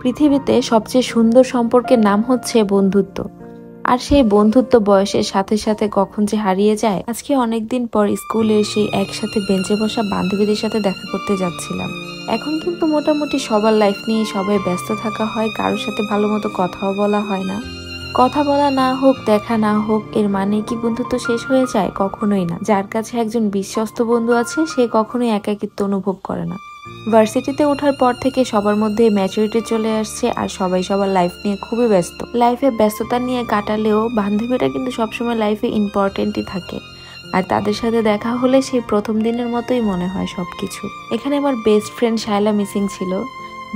পৃথিবীতে সবচেয়ে সুন্দর সম্পর্কের নাম হচ্ছে বন্ধুত্ব। আর সেই বন্ধুত্ব বয়সের সাথে সাথে কখন যে হারিয়ে যায়। আজকে অনেকদিন পর স্কুলে সেই একসাথে বেঞ্চে বসা বান্ধবীদের সাথে দেখা করতে যাচ্ছিলাম। এখন কিন্তু মোটামুটি সবার লাইফ নিয়ে সবাই ব্যস্ত থাকা হয়, কারোর সাথে ভালো মতো কথাও বলা হয় না। কথা বলা না হোক, দেখা না হোক, এর মানে কি বন্ধুত্ব শেষ হয়ে যায়? কখনোই না। যার কাছে একজন বিশ্বস্ত বন্ধু আছে সে কখনোই একাকিত্ব অনুভব করে না। ভার্সিটিতে ওঠার পর থেকে সবার মধ্যে ম্যাচুরিটি চলে আসছে আর সবাই সবার লাইফ নিয়ে খুবই ব্যস্ত। লাইফে ব্যস্ততা নিয়ে কাটালেও বান্ধবীরা কিন্তু সবসময় লাইফে ইম্পর্টেন্টই থাকে। আর তাদের সাথে দেখা হলে সেই প্রথম দিনের মতোই মনে হয় সবকিছু। এখানে আমার বেস্ট ফ্রেন্ড শায়লা মিসিং ছিল,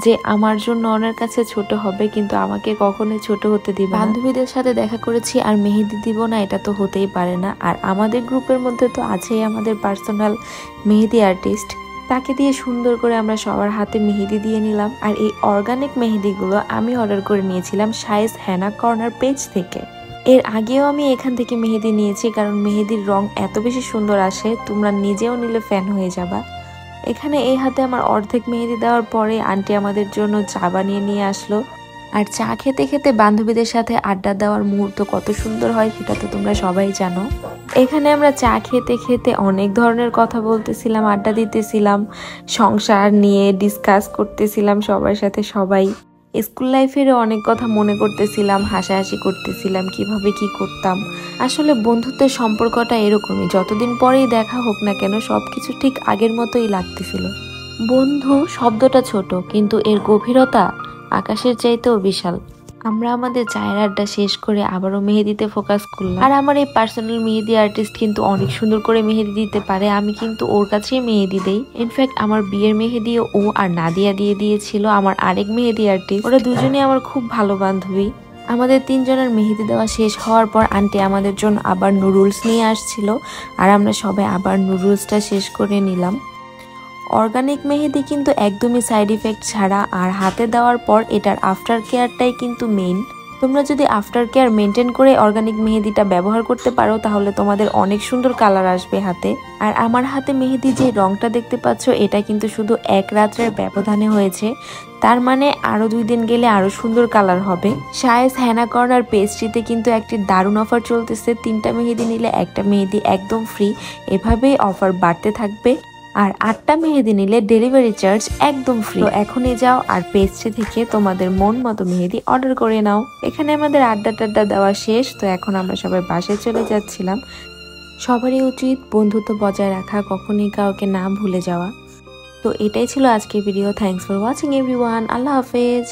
যে আমার জন্য ওনার কাছে ছোট হবে কিন্তু আমাকে কখনোই ছোট হতে দিবে না। বান্ধবীদের সাথে দেখা করেছি আর মেহেদি দিব না, এটা তো হতেই পারে না। আর আমাদের গ্রুপের মধ্যে তো আছেই আমাদের পার্সোনাল মেহেদি আর্টিস্ট, তাকে দিয়ে সুন্দর করে আমরা সবার হাতে মেহেদি দিয়ে নিলাম। আর এই অর্গানিক মেহেদিগুলো আমি অর্ডার করে নিয়েছিলাম শাইস হেনা কর্নার পেজ থেকে। এর আগেও আমি এখান থেকে মেহেদি নিয়েছি, কারণ মেহেদির রং এত বেশি সুন্দর আসে, তোমরা নিজেও নিলে ফ্যান হয়ে যাবা। এখানে এই হাতে আমার অর্ধেক মেহেদি দেওয়ার পরে আন্টি আমাদের জন্য চা বানিয়ে নিয়ে আসলো। আর চা খেতে খেতে বান্ধবীদের সাথে আড্ডা দেওয়ার মুহূর্ত কত সুন্দর হয় সেটা তো তোমরা সবাই জানো। এখানে আমরা চা খেতে খেতে অনেক ধরনের কথা বলতেছিলাম, আড্ডা দিতেছিলাম, সংসার নিয়ে ডিসকাস করতেছিলাম সবার সাথে সবাই। স্কুল লাইফেরও অনেক কথা মনে করতেছিলাম, হাসাহাসি করতেছিলাম কিভাবে কি করতাম। আসলে বন্ধুত্বের সম্পর্কটা এরকমই, যতদিন পরেই দেখা হোক না কেন সবকিছু ঠিক আগের মতোই লাগতেছিল। বন্ধু শব্দটা ছোট, কিন্তু এর গভীরতা আকাশের চাইতেও বিশাল। আমরা আমাদের চায়ের আড্ডা শেষ করে আবারও মেহেদিতে ফোকাস করলাম। আর আমার এই পার্সোনাল মেহেদি আর্টিস্ট কিন্তু অনেক সুন্দর করে মেহেদি দিতে পারে, আমি কিন্তু ওর কাছেই মেহেদি দেই। ইনফ্যাক্ট আমার বিয়ের মেহেদিও ও আর নাদিয়া দিয়ে দিয়েছিল, আমার আরেক মেহেদি আর্টিস্ট। ওরা দুজনেই আমার খুব ভালো বান্ধবী। আমাদের তিনজনের মেহেদি দেওয়া শেষ হওয়ার পর আন্টি আমাদের জন্য আবার নুডলস নিয়ে আসছিল, আর আমরা সবাই আবার নুডলসটা শেষ করে নিলাম। অর্গানিক মেহেদি কিন্তু একদমই সাইড ইফেক্ট ছাড়া, আর হাতে দেওয়ার পর এটার আফটার কেয়ারটাই কিন্তু মেইন। তোমরা যদি আফটার কেয়ার মেনটেন করে অর্গানিক মেহেদিটা ব্যবহার করতে পারো তাহলে তোমাদের অনেক সুন্দর কালার আসবে হাতে। আর আমার হাতে মেহেদি যে রংটা দেখতে পাচ্ছ এটা কিন্তু শুধু এক রাত্রের ব্যবধানে হয়েছে, তার মানে আরো 2 দিন গেলে আরো সুন্দর কালার হবে। শাইস হেনা কর্নার পেস্ট্রিতে কিন্তু একটি দারুণ অফার চলতেছে, 3টা মেহেদি নিলে 1টা মেহেদি একদম ফ্রি। এভাবেই অফার বাড়তে থাকবে। আর 8টা মেহেদি নিলে ডেলিভারি চার্জ একদম ফ্রি। তো এখনই যাও আর পেজটি থেকে তোমাদের মন মতো মেহেদি অর্ডার করে নাও। এখানে আমাদের আড্ডা টাড্ডা দেওয়া শেষ, তো এখন আমরা সবাই বাসায় চলে যাচ্ছিলাম। সবারই উচিত বন্ধুত্ব বজায় রাখা, কখনই কাউকে না ভুলে যাওয়া। তো এটাই ছিল আজকের video. Thanks for watching everyone. আল্লাহ হাফেজ।